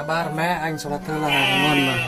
Sabar me aing salat heula ngon mah.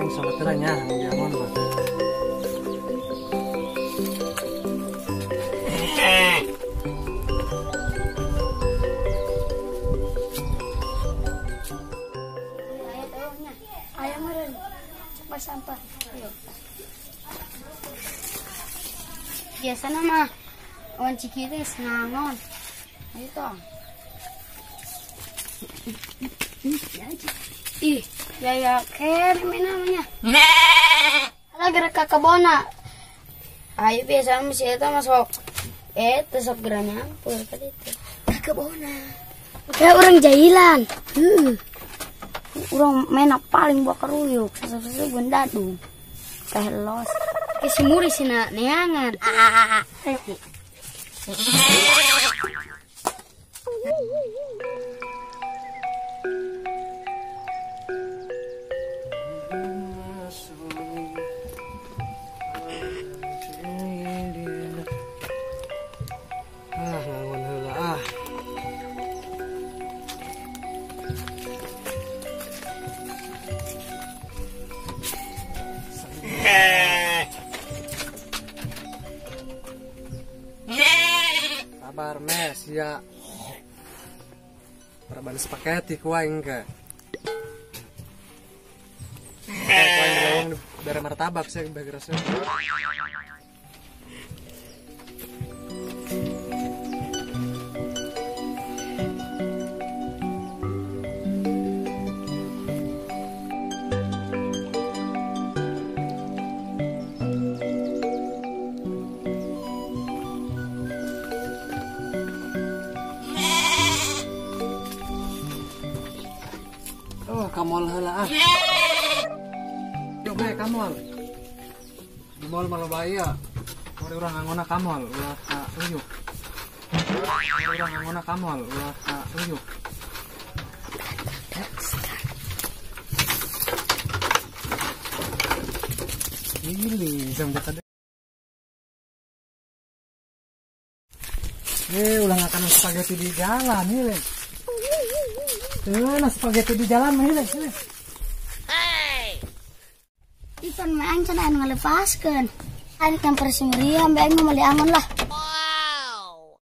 Sabateranya jangan mah. Ayam meren, pas sampah. Ayo. Biasanya mah wan cikiris ngangon. Ayo tong. Ih, ya ken namanya. Lah gerak ke kebona. Ayo biasa masih itu masuk. Tesok gerak nyampur tadi itu. Ke kebona. Kayak orang jahilan. Orang main paling buat keruyuk. Sasa-sasa bendadung. Kehelos. Kesimuri sina neangan. Ngangon heula ah. Sabar mes ya. Perban spaghetti ku aing ke. Kuaing dari martabak saya bagi rasa. Kamol heula ah. Coba kamol. Di mall Malabaya. Mari urang ngangona kamol ulah ka uyuk. Mari urang ngangona kamol ulah ka uyuk. Ini jam dekat. Ulah ngakanan spaghetti di jalan ini. Nah, spaghetti di jalan mah ini. Hey. Ikan maang cenah anu ngalepaskeun. Anu kan persimria mbak aing mah angon lah. Wow.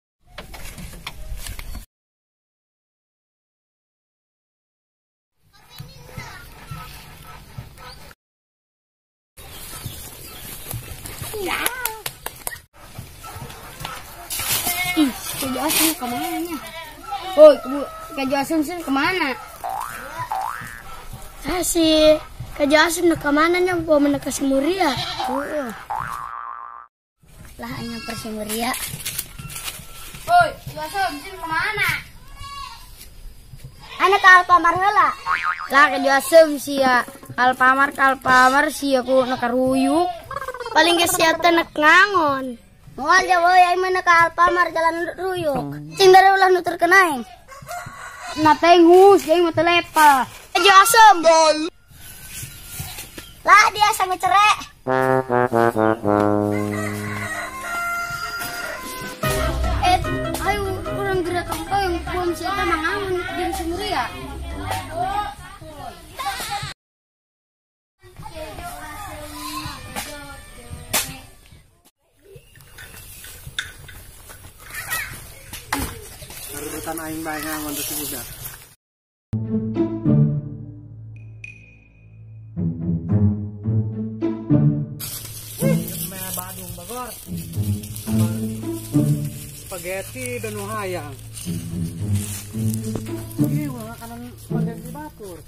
Ya. Ih, kejauhan kemana nya? Woi, kejauhan sih kemana? Kasih kejauhan kemana nya? Bawa menek ke Simuria. Lah hanya Persimuria. Woi, kejauhan sih kemana? Anak Alpamar heula. Lah kejauhan sih ya. Alpamar sih aku nak ruyuk. Paling kesiatan nak ngangon. Moal jawa ya mana ke Alpamar jalan ruyuk. Cing dari ulah nutur kenaing. Nateng hus, jadi mau telepal. Keju asem. Lah dia sama cerek. Ayo orang gerakan kau yang buang siapa mangawan di sumur ya. Rebutan aing bae ngangon terus budak. Meh Badung bagor. Spaghetti dan hayang. Ih, makanan spaghetti batur.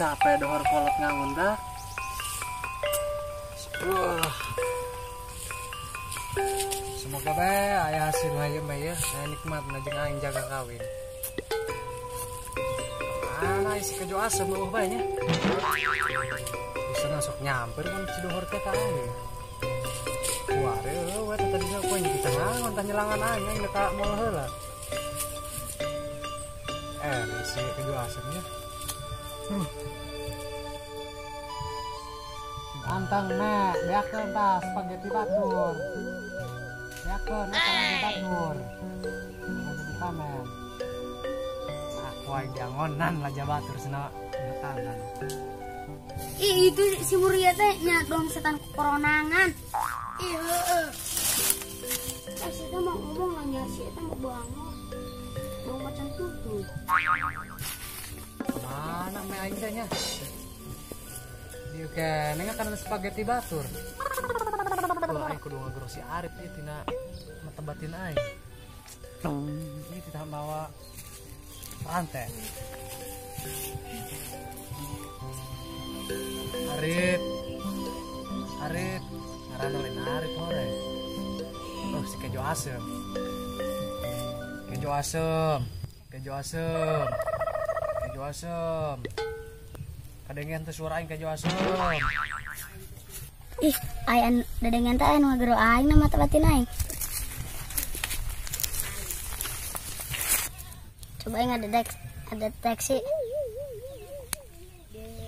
Capek dohor kolot ngangun dah. Semoga bae aya hasil hayem bae ya. Nikmat najeng aing jaga kawin. Mana isi keju asem eueuh bae nya. Bisa masuk nyamper kan si dohor teh ka aing. Wah, we tadi poin kita ngangun tah nyelangan aing aing ka moal heula. Isi keju asemnya. Antang nek, beakeun tah spaghetti batur. Beakeun spaghetti batur. Jadi pamen. Aku aing diangonan laja batur cenah tangan. Ih, itu si Muria teh nya dong setan koronangan. Ih, heueuh. Si eta mau ngomong lah nya, si eta mau bangun. Mau macan tutu. Mana me aing teh nya? Dieu keneh kana spaghetti batur. Tuh aing kudu ngagero si Arif ieu tina matebatin aing. Ini kita bawa rantai. Arif, ngaranna lain Arif hore. Oh, si keju asem. Keju asem. Kadengen teh suara aing keju asem. Ih, ayan dadengan teh anu ngagero aing na mata-batin aing. Coba aing ada deteksi.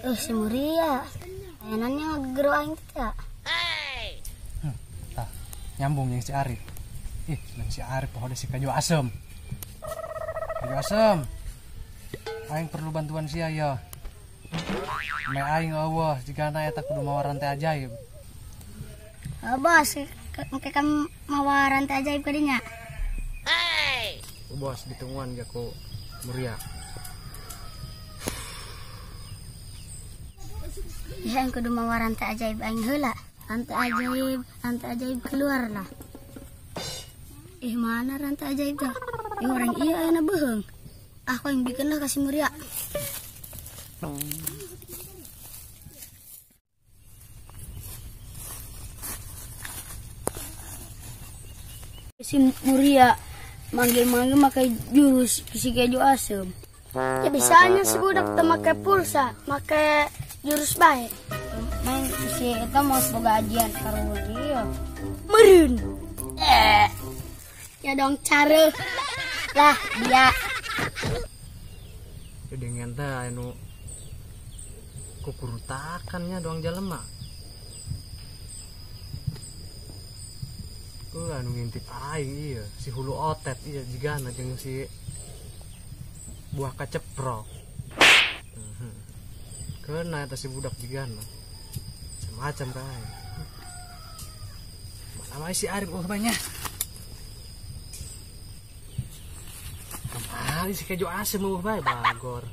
Si Muria. Ayanannya ngagero aing teh. Tah, nyambung yang si Arif. Ih, si Arif pohon si keju asem. Aing perlu bantuan sia ya. Me aing eueuh jigana eta kudu mawa rantai ajaib. Bos, engke kamu mawa rantai ajaib ka dinya. Bos ditungguan ya ku Muria. Ya yang kudu mawa rantai ajaib aing heula. Rantai ajaib keluar lah. Mana rantai ajaib dah? Orang iya aya na beheung. Aku yang bikin lah kasih Muria. Si Muria manggil-manggil pakai jurus si keju asem. Ya bisanya si budak teu make pulsa, make jurus bae. Main si eta mau semoga ajian karo dia. Meureun. Ya dong cara. Lah dia. Dengan teh anu kukurutakannya doang jelema. Anu ngintip aing ieu si hulu otet ieu jigana jeung si buah kaceprok. Keuna eta si budak jigana. Semacam ka aing. Mana si Arif banyak. Kemari si keju asem bae bagor.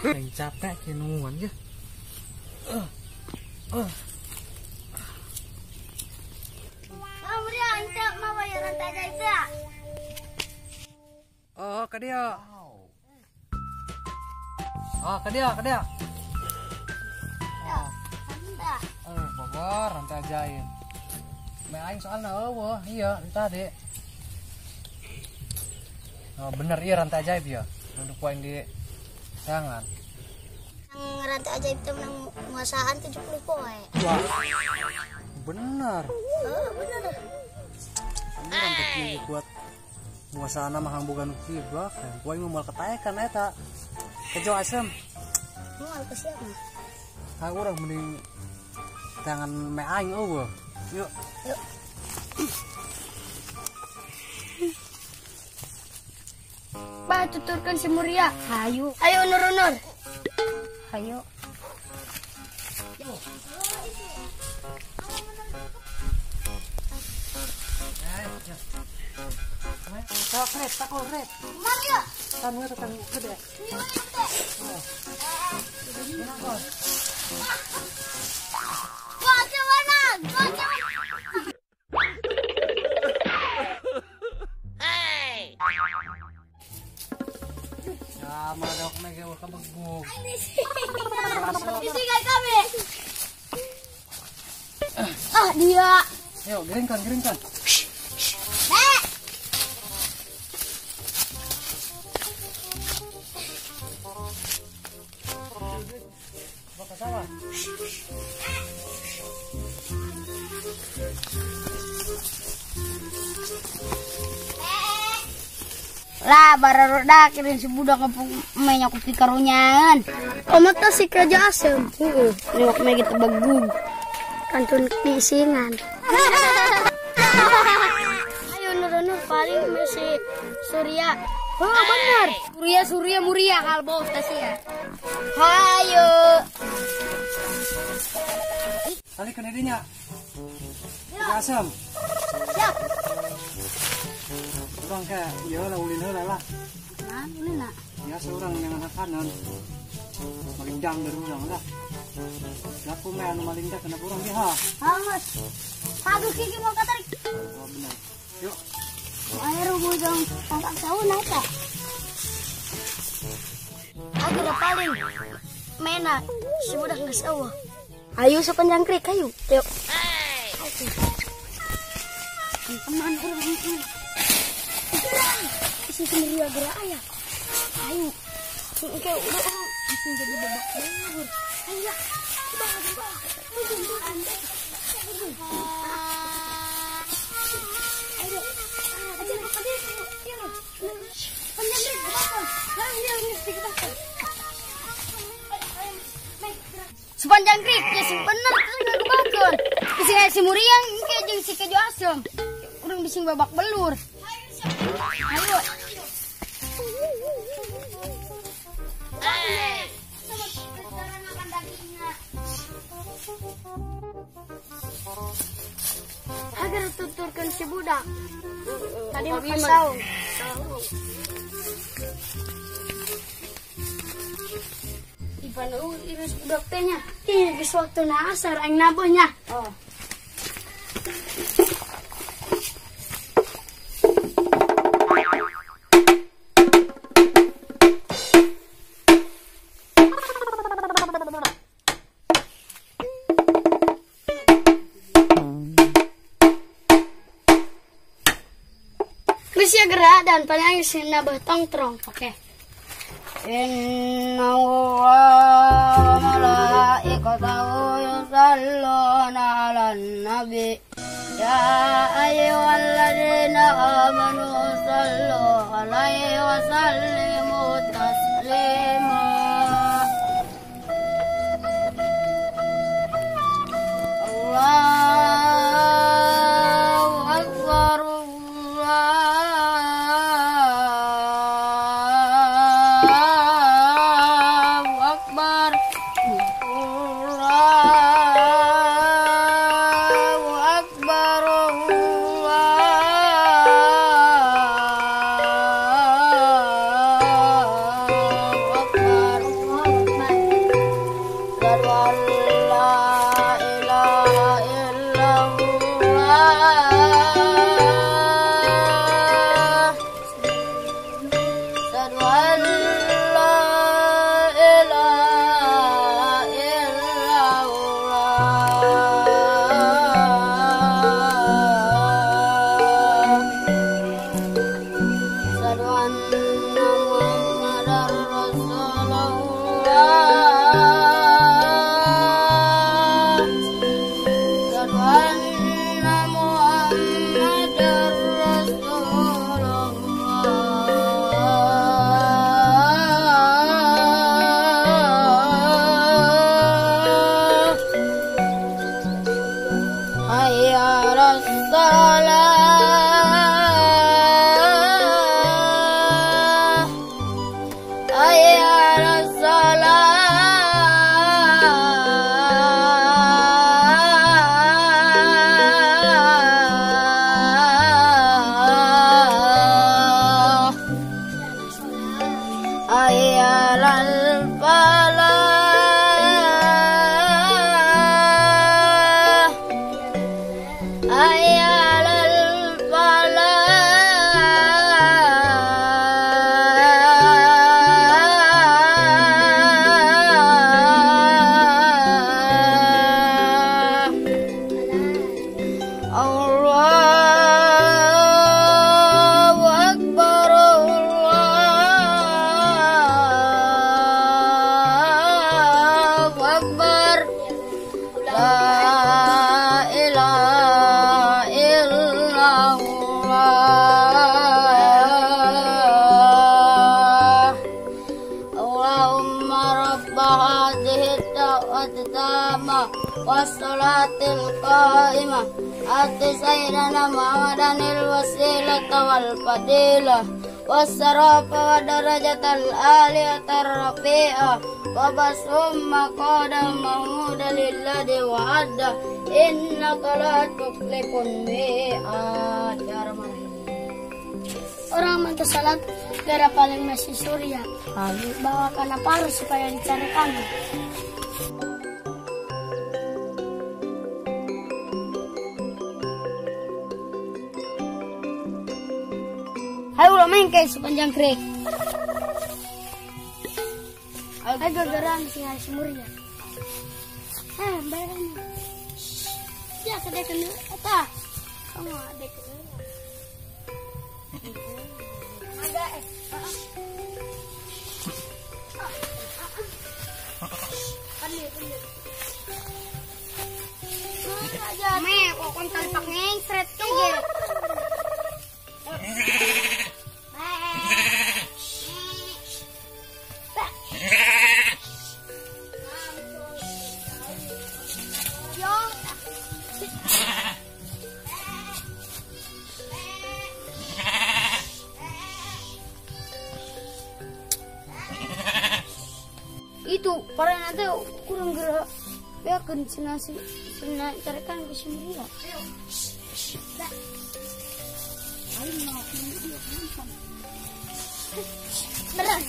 Yang capek kinuan ya. Muria ente mau bayar rantai ajaib ya? Oh, ka dia. Oh, ka dia. Ya, Bogor rantai ajaib. Me aing soalna eueuh, iya tadi. Oh, bener iya rantai ajaib ya. Duduk poin di tangan. Yang rantai ajaib itu menang penguasaan 70 poin. Wah. benar. Bener. Ini kan kecil buat muasana mahang bukan kibak. Kuai mau ketayakan eta. Kejo asem. Mau ke siapa? Aku orang mending jangan meaing eueuh. Yuk. Yuk. Bah, tuturkan si Muria. Hayu. Ayo nur. Hayu. Takol red. Maria. Tanu eta tanu gede. Baca mana? Ya, madok mege ka begug. Ditinggal kami. Ah, dia. Yuk, geringkan. Bawa ke sawah. Lah, baru dah kirim si budak ke mainnya kopi karunyan. Mata si kerja asem. Lewat main kita bagug. Kantun pisingan. Ayo nur paling masih Surya. Oh benar. Surya Muria kalbo tasi ya. Hayo. Tali ke didinya. Asam. Siap. Orang kayak ya lah ulin heula lah. Nah, ini nak. Ya seorang yang anak kanan. Malinjang dari urang lah. Laku me anu malinjang kena urang dia. Hangus. Padu kiki mau katarik. Oh benar. Yuk. Air bujang tangkap sauna eta. Aku udah paling mena sudah nggak sawah. Ayo sepanjang krik ayo. Yuk. Teman urang. Isi sendiri gerak ayah. Ayo. Oke, udah langsung jadi babak belur. Ayo. Coba. Ayo. Aja apa dia? Panjang krik bakal. Sepanjang krik ya bener terus nggak kebakar. Bising si Muriang kayak jeung si kejo asem. Urang bising babak belur. Ayo. Agar tuturkan si budak. Tadi makan saung. Iban iris budak tehnya. Ih, geus waktuna asar aing nabohnya. Oh. Krisya gerak dan paling sinabah tongtrong. Oke. Inna Allah malaikatahu yusalluna 'alan nabi ya ayyuhalladzina amanu sallu 'alaihi wa sallimu taslima. Allahu akbar. Akbar. Allahumma rabba hadhihi ad-da'wati tamma was-salatil qa'imah ati sayyidina Muhammadanil wasilata wal fadilah was-sarafa wa darajatal aliyatar rafi'ah wa basum maqadal mahmuda lilladhi wa'adda innaka la tukhlifun mi'ad. Orang minta salat gara paling masih surya. Lalu bawakan apa supaya dicari kami. Hai ulah main kayak sepanjang krek. Hai gara-gara singa surya. Bayaran. Ya kedekan apa? Kamu adek. Ada me kok kontal pak ngengsret ke itu para nanti kurang gerak ya kan sina carikan ke sini ya berat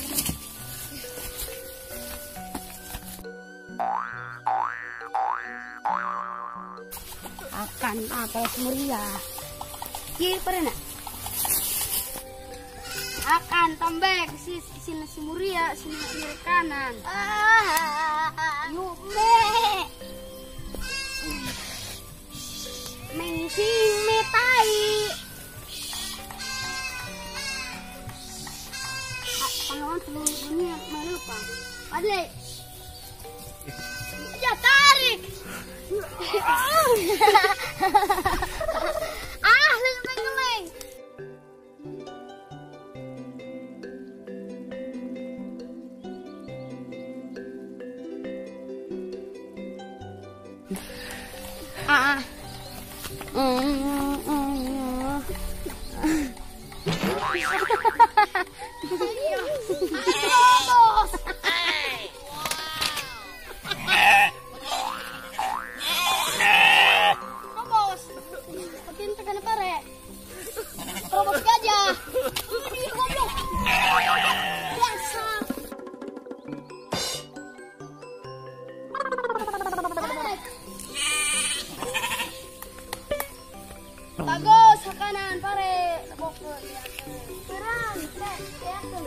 akan apa semuria iya pernah akan tambah sini semuria sini kiri kanan yuk mengsing metai pahlawan seluruh dunia melupa padle ya tarik leng-leng bagus ke kanan pare bokor serang ya kanan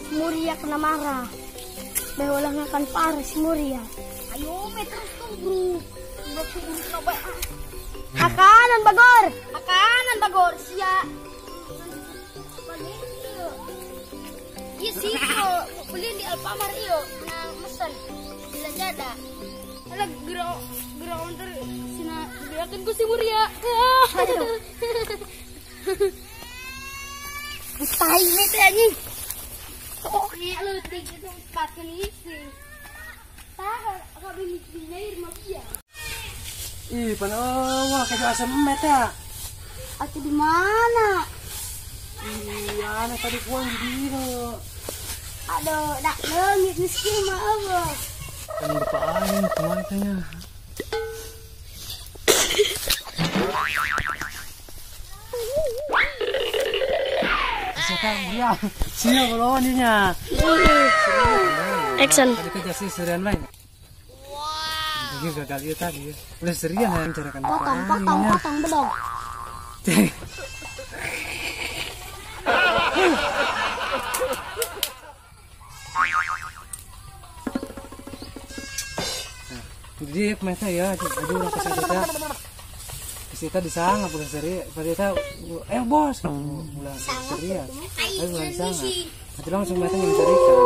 Muria kena marah bewolahnya kan pare si Muria ayo terus tunggu coba akanan bagor sia iya sih beli di Alfamart iyo nang mesen bila jada ala gerak onter sina gerakan ku si Muria tai mete anjing kok lu itu pakai ini apa bini mah dia ih panawa kayak asam emet ya atuh di mana iya anak tadi kuang di dino aduh dak leungit miskin mah eueuh kan dipain kemana tanya sekarang dia sini kalau ininya action tadi kerja sih serian lain wow gagal itu tadi udah serian yang carakan potong belum jadi kemana ya aduh orang kesita disanga bukan seri pada bos mulai seri ya ayo mulai disanga nanti langsung mereka yang mencarikan sana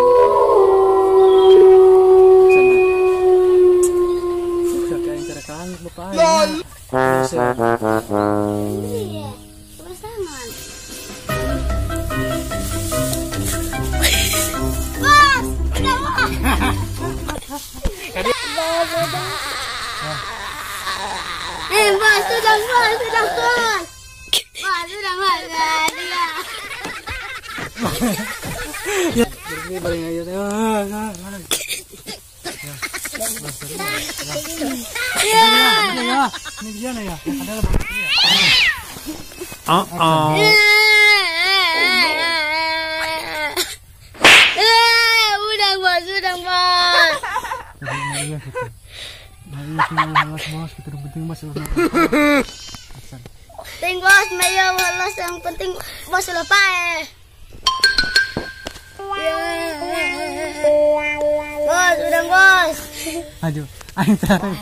sudah kayak yang carakan lupa Pahit. Iya, terus tangan. Bos, udah bos. Bos, sudah bos. Bos, sudah bos. Ini paling aja teh. Ya. Ini dia nih ya. Ada lebih. Udah bos. Bos, kita penting bos. Penting bos, mayo walos yang penting bos lepas. Bos, udah bos. Ayo, ayo tarik.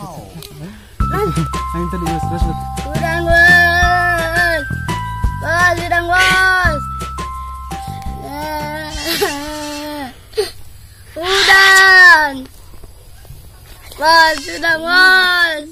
Ayo tadi terus. Udah bos. Bos, udah bos. Udah. Bos, udah bos.